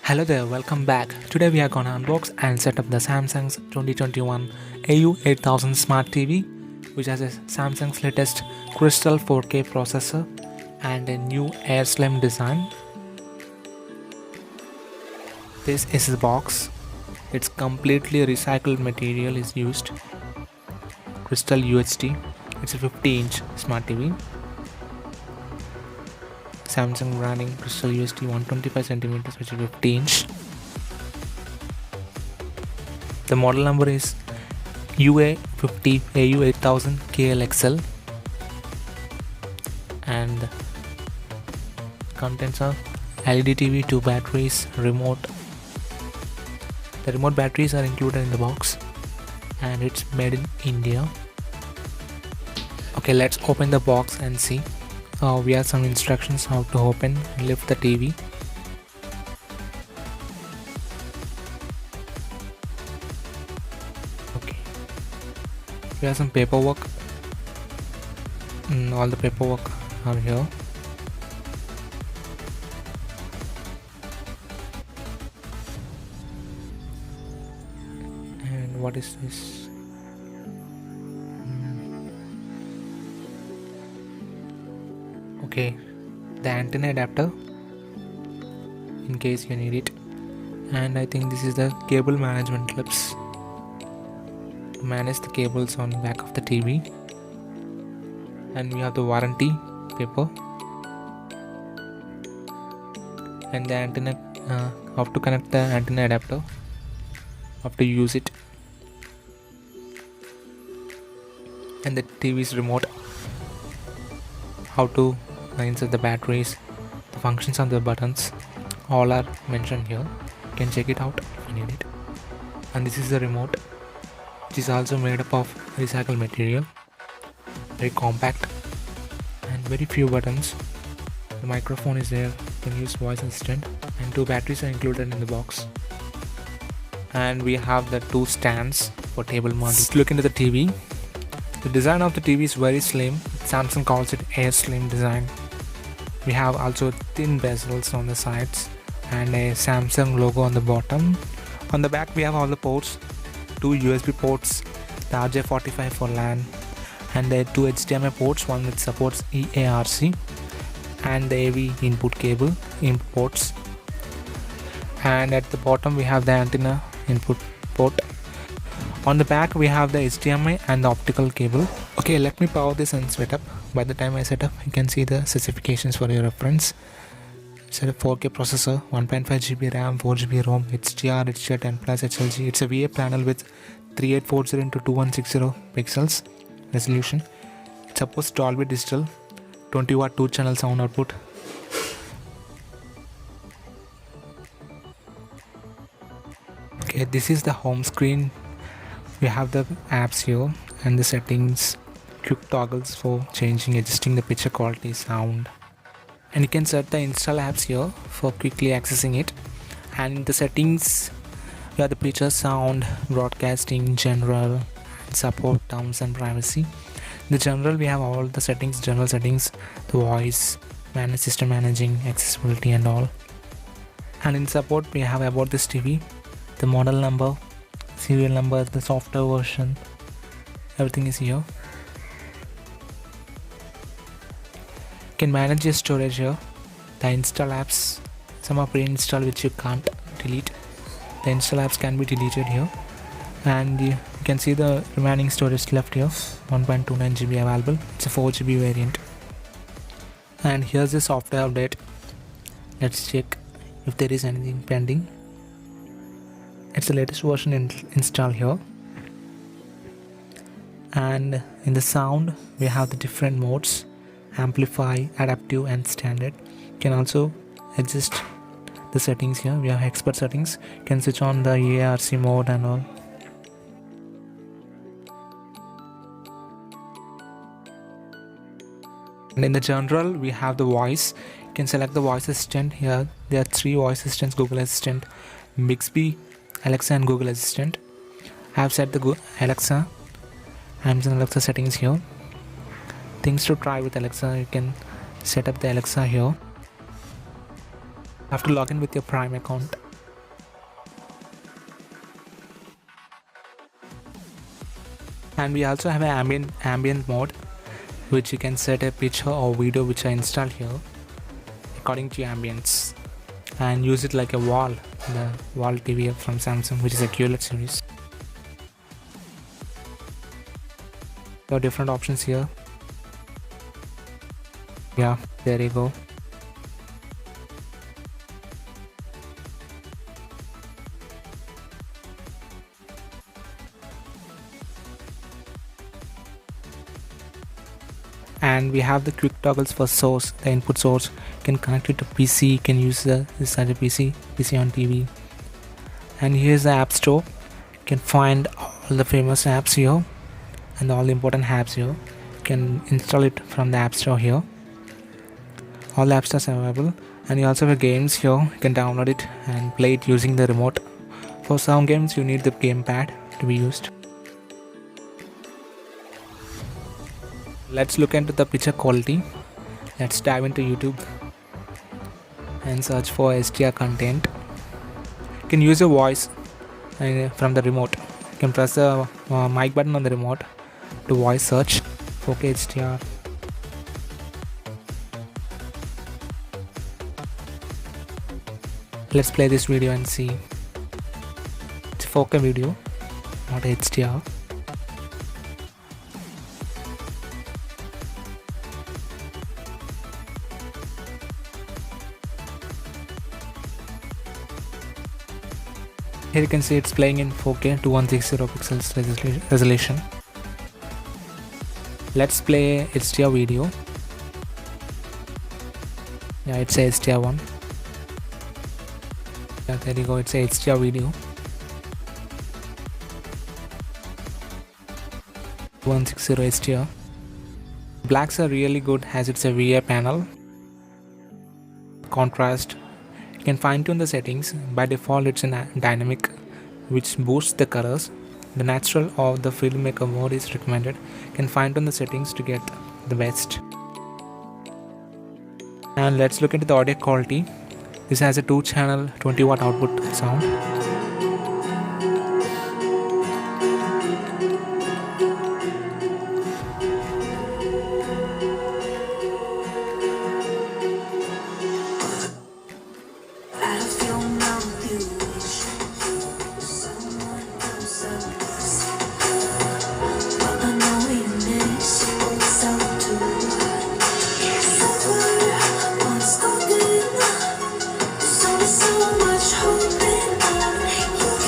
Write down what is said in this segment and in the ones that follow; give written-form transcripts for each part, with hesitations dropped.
Hello there, welcome back. Today we are gonna unbox and set up the Samsung's 2021 AU8000 Smart TV, which has a Samsung's latest Crystal 4K processor and a new Airslim design. This is the box. It's completely recycled material is used. Crystal UHD. It's a 50-inch Smart TV. Samsung branding Crystal UHD 125cm, which is 50-inch. The model number is UA50 AU8000 KLXL, and contents are LED TV, 2 batteries, remote. The remote batteries are included in the box, and it's made in India. Okay, let's open the box and see. We have some instructions how to open and lift the TV. Okay, we have some paperwork. All the paperwork are here. And what is this? Okay, the antenna adapter in case you need it, and I think this is the cable management clips to manage the cables on the back of the TV. And we have the warranty paper and the antenna, how to connect the antenna adapter, how to use it, and the TV's remote, how to insert the batteries, the functions of the buttons, all are mentioned here. You can check it out if you need it. And this is the remote, which is also made up of recycled material, very compact and very few buttons. The microphone is there, you can use voice assistant, and 2 batteries are included in the box. And we have the 2 stands for table mount. Let's look into the TV. The design of the TV is very slim. Samsung calls it Airslim design. We have also thin bezels on the sides and a Samsung logo on the bottom. On the back we have all the ports, 2 USB ports, the RJ45 for LAN, and the 2 HDMI ports, one which supports eARC, and the AV input cable input ports. And at the bottom we have the antenna input port. On the back we have the HDMI and the optical cable. Okay, let me power this and set up. By the time I set up, you can see the specifications for your reference. It's a 4K processor, 1.5GB RAM, 4GB ROM, HDR, HDR10 Plus HLG. It's a VA panel with 3840 x 2160 pixels resolution. It supports Dolby Digital, 20W 2-channel sound output. Okay, this is the home screen. We have the apps here and the settings, quick toggles for changing, adjusting the picture quality, sound, and you can set the install apps here for quickly accessing it. And in the settings we have the picture, sound, broadcasting, general, and support, terms and privacy. In the general we have all the settings, general settings, the voice, manage, system managing, accessibility and all. And in support we have about this TV, the model number, serial number, the software version, everything is here. You can manage your storage here. The install apps, some are pre-installed which you can't delete. The install apps can be deleted here, and you can see the remaining storage left here, 1.29GB available. It's a 4GB variant. And here's the software update. Let's check if there is anything pending. It's the latest version installed here. And in the sound we have the different modes: amplify, adaptive and standard. You can also adjust the settings here. We have expert settings. You can switch on the eARC mode and all. And in the general we have the voice. You can select the voice assistant here. There are 3 voice assistants: Google Assistant, Bixby, Alexa and Google Assistant. I have set the Alexa. Amazon Alexa settings here. Things to try with Alexa, you can set up the Alexa here. have to log in with your Prime account. And we also have an ambient mode, which you can set a picture or video which I installed here according to your ambience, and use it like a wall, the wall TV from Samsung, which is a QLED series. There are different options here. Yeah, there you go. And we have the quick toggles for source, the input source. You can connect it to PC, you can use this as a PC on TV. And here's the app store. You can find all the famous apps here and all the important apps here. You can install it from the app store here. All the app stores are available. And you also have games here. You can download it and play it using the remote. For some games you need the gamepad to be used. Let's look into the picture quality. Let's dive into YouTube and search for HDR content. You can use your voice from the remote. You can press the mic button on the remote to voice search 4K HDR. Let's play this video and see. It's a 4K video, not HDR. Here you can see it's playing in 4K 2160 pixels resolution. Let's play HDR video. Yeah, it's a HDR one. Yeah, there you go, it's a HDR video. 160 HDR. Blacks are really good as it's a VA panel. Contrast. You can fine tune the settings. By default it's in dynamic, which boosts the colors. The natural or the filmmaker mode is recommended. You can fine tune the settings to get the best. And let's look into the audio quality. This has a 2-channel 20-watt output sound.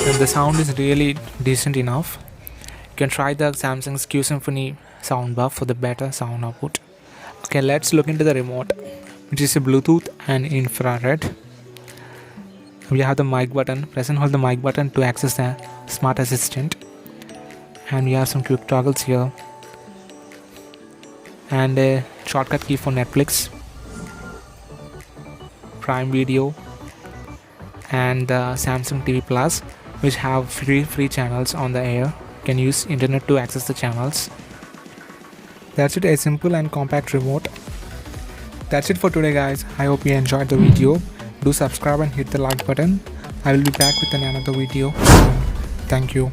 And the sound is really decent enough. You can try the Samsung's Q Symphony soundbar for the better sound output. Okay, let's look into the remote, which is a Bluetooth and infrared. We have the mic button. Press and hold the mic button to access the smart assistant. And we have some quick toggles here. And a shortcut key for Netflix, Prime Video, and the Samsung TV Plus, which have free channels on the air. You can use internet to access the channels. That's it, a simple and compact remote. That's it for today guys. I hope you enjoyed the video. Do subscribe and hit the like button. I will be back with another video. Thank you.